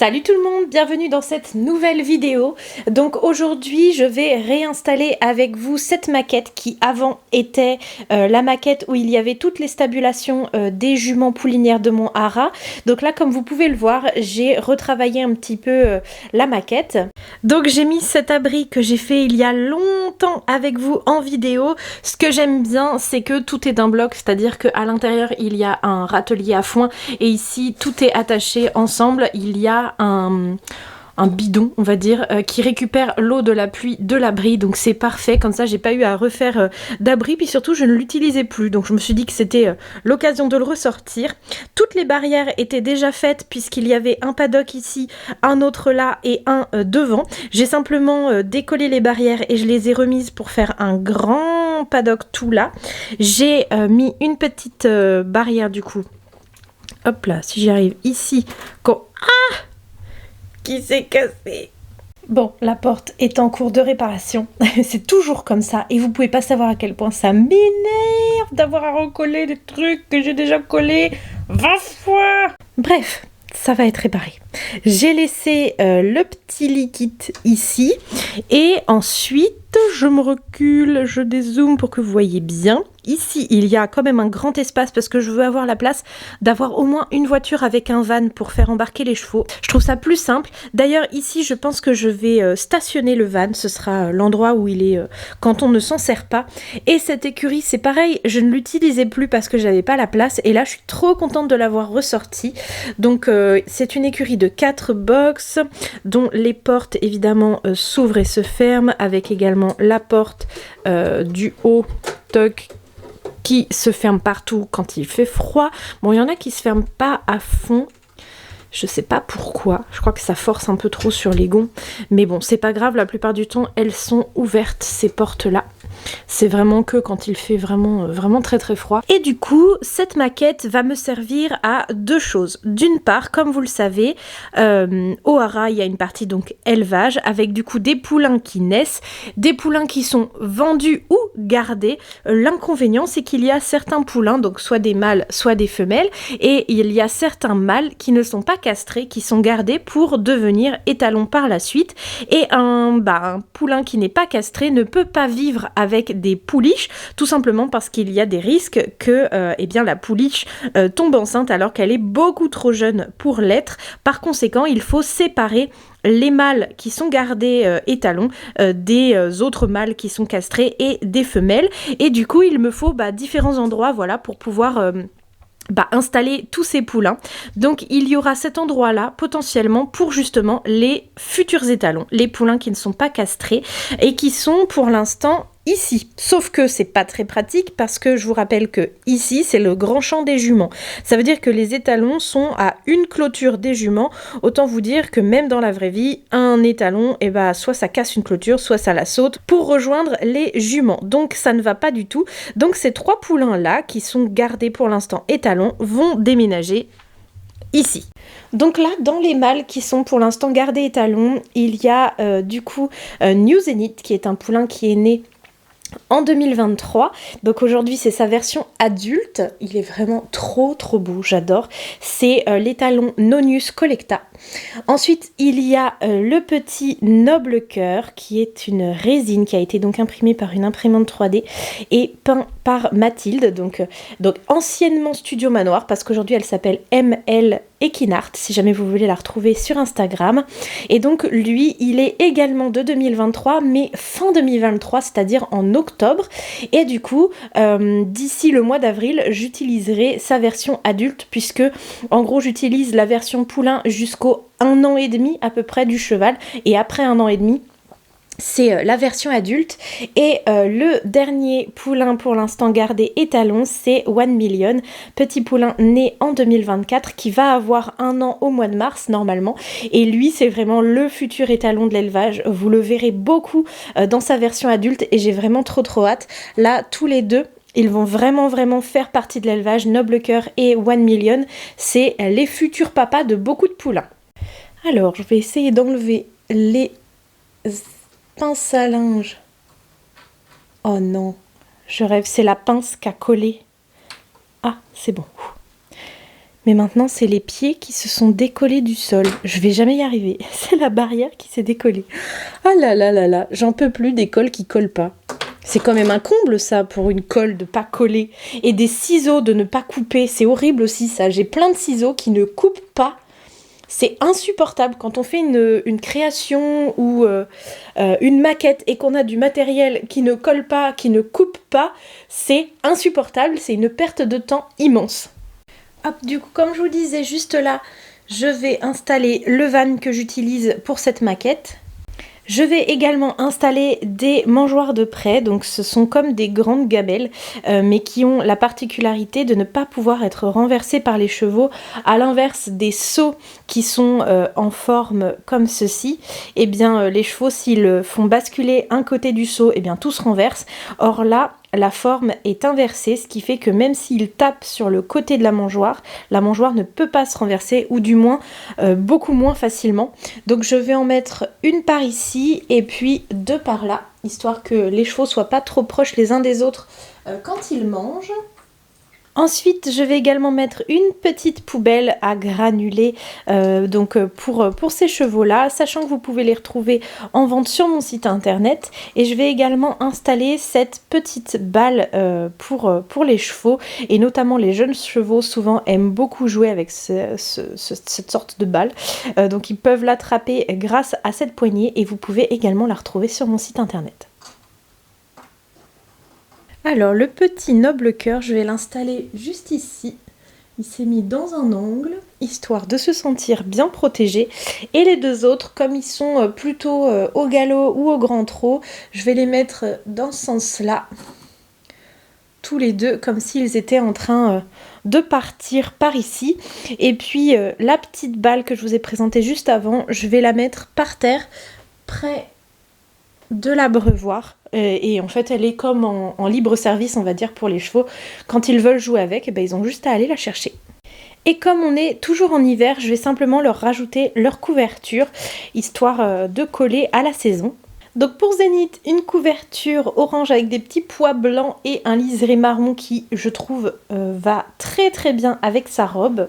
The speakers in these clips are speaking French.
Salut tout le monde, bienvenue dans cette nouvelle vidéo. Donc aujourd'hui je vais réinstaller avec vous cette maquette qui avant était la maquette où il y avait toutes les stabulations des juments poulinières de mon haras. Donc là comme vous pouvez le voir, j'ai retravaillé un petit peu la maquette. Donc j'ai mis cet abri que j'ai fait il y a longtemps avec vous en vidéo. Ce que j'aime bien c'est que tout est d'un bloc, c'est-à-dire qu'à l'intérieur il y a un râtelier à foin et ici tout est attaché ensemble. Il y a un bidon, on va dire, qui récupère l'eau de la pluie de l'abri, donc c'est parfait, comme ça j'ai pas eu à refaire d'abri, puis surtout je ne l'utilisais plus, donc je me suis dit que c'était l'occasion de le ressortir. Toutes les barrières étaient déjà faites puisqu'il y avait un paddock ici, un autre là et un devant. J'ai simplement décollé les barrières et je les ai remises pour faire un grand paddock tout là. J'ai mis une petite barrière du coup. Hop là, si j'y arrive ici, qui s'est cassé. Bon, la porte est en cours de réparation. C'est toujours comme ça. Et vous pouvez pas savoir à quel point ça m'énerve d'avoir à recoller des trucs que j'ai déjà collés 20 fois. Bref, ça va être réparé. J'ai laissé le petit liquide ici. Et ensuite, je me recule, je dézoome pour que vous voyez bien. Ici, il y a quand même un grand espace parce que je veux avoir la place d'avoir au moins une voiture avec un van pour faire embarquer les chevaux. Je trouve ça plus simple. D'ailleurs, ici, je pense que je vais stationner le van. Ce sera l'endroit où il est quand on ne s'en sert pas. Et cette écurie, c'est pareil. Je ne l'utilisais plus parce que j'avais pas la place. Et là, je suis trop contente de l'avoir ressortie. Donc, c'est une écurie de 4 box dont les portes, évidemment, s'ouvrent et se ferment avec également la porte du haut toc qui se ferme partout quand il fait froid. Bon, il y en a qui se ferment pas à fond. Je sais pas pourquoi. Je crois que ça force un peu trop sur les gonds. Mais bon, c'est pas grave. La plupart du temps, elles sont ouvertes, ces portes-là. C'est vraiment que quand il fait vraiment très très froid. Et du coup, cette maquette va me servir à deux choses. D'une part, comme vous le savez, au haras, il y a une partie donc élevage avec du coup des poulains qui naissent, des poulains qui sont vendus ou gardés. L'inconvénient, c'est qu'il y a certains poulains, donc soit des mâles, soit des femelles, et il y a certains mâles qui ne sont pas castrés, qui sont gardés pour devenir étalons par la suite. Et un poulain qui n'est pas castré ne peut pas vivre avec des pouliches, tout simplement parce qu'il y a des risques que la pouliche tombe enceinte alors qu'elle est beaucoup trop jeune pour l'être. Par conséquent, il faut séparer les mâles qui sont gardés étalons des autres mâles qui sont castrés et des femelles. Et du coup, il me faut différents endroits pour pouvoir installer tous ces poulains. Donc il y aura cet endroit là potentiellement pour justement les futurs étalons, les poulains qui ne sont pas castrés et qui sont pour l'instant ici. Sauf que c'est pas très pratique parce que je vous rappelle que ici c'est le grand champ des juments. Ça veut dire que les étalons sont à une clôture des juments. Autant vous dire que même dans la vraie vie, un étalon, soit ça casse une clôture, soit ça la saute pour rejoindre les juments. Donc ça ne va pas du tout. Donc ces trois poulains là qui sont gardés pour l'instant étalons vont déménager ici. Donc là, dans les mâles qui sont pour l'instant gardés étalons, il y a New Zenith qui est un poulain qui est né en 2023, donc aujourd'hui c'est sa version adulte, il est vraiment trop beau, j'adore, c'est l'étalon Nonius Collecta. Ensuite il y a le petit Noble Cœur qui est une résine qui a été donc imprimée par une imprimante 3D et peint par Mathilde, donc anciennement Studio Manoir parce qu'aujourd'hui elle s'appelle ML Equinart, si jamais vous voulez la retrouver sur Instagram. Et donc lui, il est également de 2023, mais fin 2023, c'est-à-dire en octobre. Et du coup, d'ici le mois d'avril, j'utiliserai sa version adulte, puisque en gros, j'utilise la version poulain jusqu'au 1 an et demi à peu près du cheval. Et après 1 an et demi, c'est la version adulte. Et le dernier poulain pour l'instant gardé étalon, c'est 1 Million, petit poulain né en 2024 qui va avoir 1 an au mois de mars normalement. Et lui, c'est vraiment le futur étalon de l'élevage. Vous le verrez beaucoup dans sa version adulte et j'ai vraiment trop hâte. Là, tous les deux, ils vont vraiment faire partie de l'élevage. Noble Cœur et 1 Million, c'est les futurs papas de beaucoup de poulains. Alors, je vais essayer d'enlever les pince à linge. Oh non, je rêve, c'est la pince qui a collé. Ah, c'est bon. Mais maintenant, c'est les pieds qui se sont décollés du sol. Je vais jamais y arriver. C'est la barrière qui s'est décollée. Ah là là là là, j'en peux plus des cols qui collent pas. C'est quand même un comble ça pour une colle de pas coller. Et des ciseaux de ne pas couper. C'est horrible aussi ça. J'ai plein de ciseaux qui ne coupent pas. C'est insupportable quand on fait une création ou une maquette et qu'on a du matériel qui ne colle pas, qui ne coupe pas. C'est insupportable. C'est une perte de temps immense. Hop, du coup, comme je vous disais juste là, je vais installer le van que j'utilise pour cette maquette. Je vais également installer des mangeoires de près, donc ce sont comme des grandes gamelles, mais qui ont la particularité de ne pas pouvoir être renversées par les chevaux, à l'inverse des seaux qui sont en forme comme ceci. Eh bien, les chevaux, s'ils font basculer un côté du seau, eh bien tout se renverse. Or là, la forme est inversée, ce qui fait que même s'il tape sur le côté de la mangeoire ne peut pas se renverser, ou du moins beaucoup moins facilement. Donc je vais en mettre une par ici et puis deux par là, histoire que les chevaux soient pas trop proches les uns des autres quand ils mangent. Ensuite, je vais également mettre une petite poubelle à granulés pour ces chevaux-là, sachant que vous pouvez les retrouver en vente sur mon site internet. Et je vais également installer cette petite balle pour les chevaux, et notamment les jeunes chevaux souvent aiment beaucoup jouer avec cette sorte de balle. Donc ils peuvent l'attraper grâce à cette poignée, et vous pouvez également la retrouver sur mon site internet. Alors le petit noble cœur, je vais l'installer juste ici. Il s'est mis dans un angle, histoire de se sentir bien protégé. Et les deux autres, comme ils sont plutôt au galop ou au grand trot, je vais les mettre dans ce sens-là. Tous les deux, comme s'ils étaient en train de partir par ici. Et puis la petite balle que je vous ai présentée juste avant, je vais la mettre par terre, près de l'abreuvoir, et en fait elle est comme en libre service, on va dire, pour les chevaux. Quand ils veulent jouer avec, et ils ont juste à aller la chercher. Et comme on est toujours en hiver, je vais simplement leur rajouter leur couverture, histoire de coller à la saison. Donc pour Zénith, une couverture orange avec des petits pois blancs et un liseré marron qui, je trouve, va très très bien avec sa robe.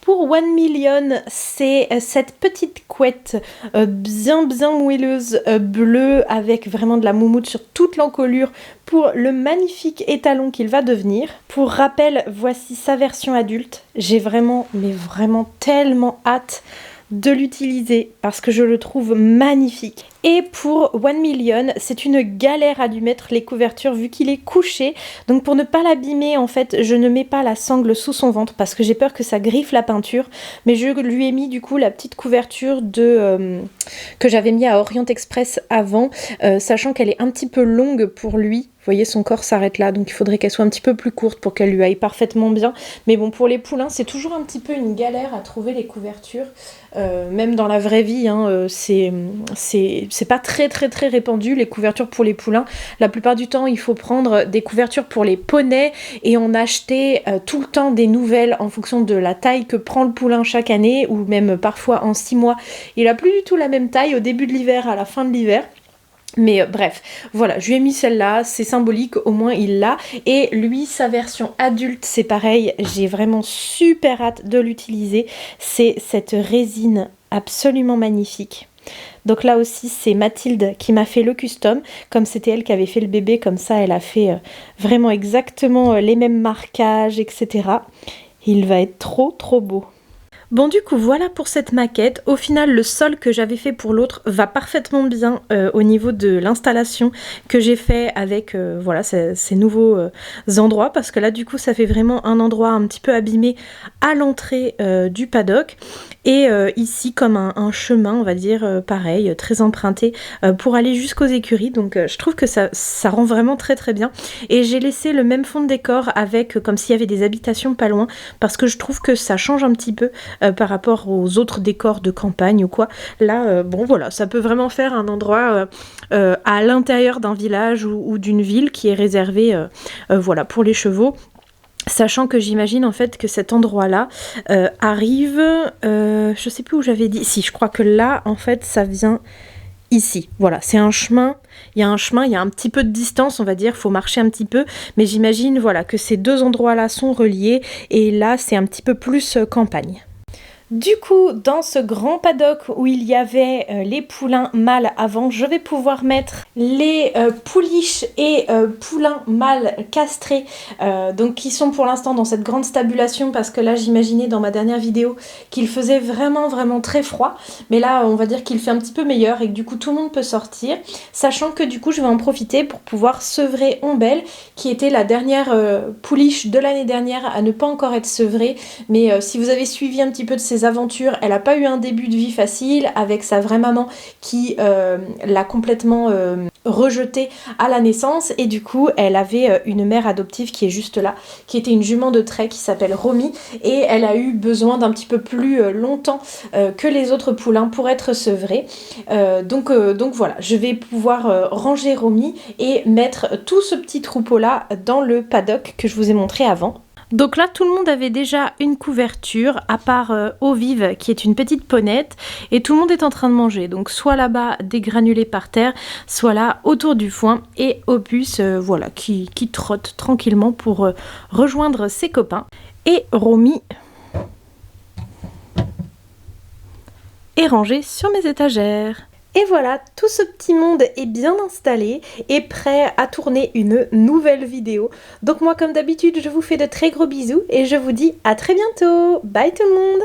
Pour 1 Million, c'est cette petite couette bien moelleuse bleue, avec vraiment de la moumoute sur toute l'encolure pour le magnifique étalon qu'il va devenir. Pour rappel, voici sa version adulte. J'ai vraiment, mais vraiment tellement hâte de l'utiliser parce que je le trouve magnifique. Et pour 1 Million, c'est une galère à lui mettre les couvertures vu qu'il est couché. Donc pour ne pas l'abîmer, en fait, je ne mets pas la sangle sous son ventre parce que j'ai peur que ça griffe la peinture. Mais je lui ai mis du coup la petite couverture que j'avais mis à Orient Express avant, sachant qu'elle est un petit peu longue pour lui. Vous voyez, son corps s'arrête là, donc il faudrait qu'elle soit un petit peu plus courte pour qu'elle lui aille parfaitement bien. Mais bon, pour les poulains, c'est toujours un petit peu une galère à trouver les couvertures. Même dans la vraie vie, hein, c'est pas très répandu, les couvertures pour les poulains. La plupart du temps, il faut prendre des couvertures pour les poneys et en acheter tout le temps des nouvelles en fonction de la taille que prend le poulain chaque année, ou même parfois en 6 mois. Il a plus du tout la même taille au début de l'hiver, à la fin de l'hiver. Mais bref, voilà, je lui ai mis celle-là, c'est symbolique, au moins il l'a. Et lui, sa version adulte, c'est pareil, j'ai vraiment super hâte de l'utiliser. C'est cette résine absolument magnifique. Donc là aussi, c'est Mathilde qui m'a fait le custom. Comme c'était elle qui avait fait le bébé, comme ça, elle a fait vraiment exactement les mêmes marquages, etc. Il va être trop beau. Bon, du coup, voilà pour cette maquette. Au final, le sol que j'avais fait pour l'autre va parfaitement bien au niveau de l'installation que j'ai fait avec voilà, ces nouveaux endroits. Parce que là, du coup, ça fait vraiment un endroit un petit peu abîmé à l'entrée du paddock. Et ici, comme un chemin, on va dire, pareil, très emprunté pour aller jusqu'aux écuries. Donc, je trouve que ça rend vraiment très bien. Et j'ai laissé le même fond de décor avec, comme s'il y avait des habitations pas loin. Parce que je trouve que ça change un petit peu par rapport aux autres décors de campagne ou quoi. Là, bon voilà, ça peut vraiment faire un endroit à l'intérieur d'un village ou d'une ville qui est réservé voilà, pour les chevaux. Sachant que j'imagine en fait que cet endroit-là arrive, je sais plus où j'avais dit, si je crois que là en fait ça vient ici. Voilà, c'est un chemin. Il y a un petit peu de distance, on va dire, faut marcher un petit peu, mais j'imagine voilà que ces deux endroits-là sont reliés et là c'est un petit peu plus campagne. Du coup, dans ce grand paddock où il y avait les poulains mâles avant, je vais pouvoir mettre les pouliches et poulains mâles castrés, donc qui sont pour l'instant dans cette grande stabulation parce que là j'imaginais dans ma dernière vidéo qu'il faisait vraiment très froid, mais là on va dire qu'il fait un petit peu meilleur et que du coup tout le monde peut sortir, sachant que du coup je vais en profiter pour pouvoir sevrer Ombelle, qui était la dernière pouliche de l'année dernière à ne pas encore être sevrée, mais si vous avez suivi un petit peu de ses aventures, elle n'a pas eu un début de vie facile avec sa vraie maman qui l'a complètement rejetée à la naissance et du coup elle avait une mère adoptive qui est juste là, qui était une jument de trait qui s'appelle Romy et elle a eu besoin d'un petit peu plus longtemps que les autres poulains pour être sevrée. Donc voilà, je vais pouvoir ranger Romy et mettre tout ce petit troupeau là dans le paddock que je vous ai montré avant. Donc là, tout le monde avait déjà une couverture, à part Eau Vive, qui est une petite ponette, et tout le monde est en train de manger. Donc soit là-bas, des granulés par terre, soit là, autour du foin, et Opus, voilà, qui trotte tranquillement pour rejoindre ses copains. Et Romy est rangée sur mes étagères. Et voilà, tout ce petit monde est bien installé et prêt à tourner une nouvelle vidéo. Donc moi, comme d'habitude, je vous fais de très gros bisous et je vous dis à très bientôt. Bye tout le monde!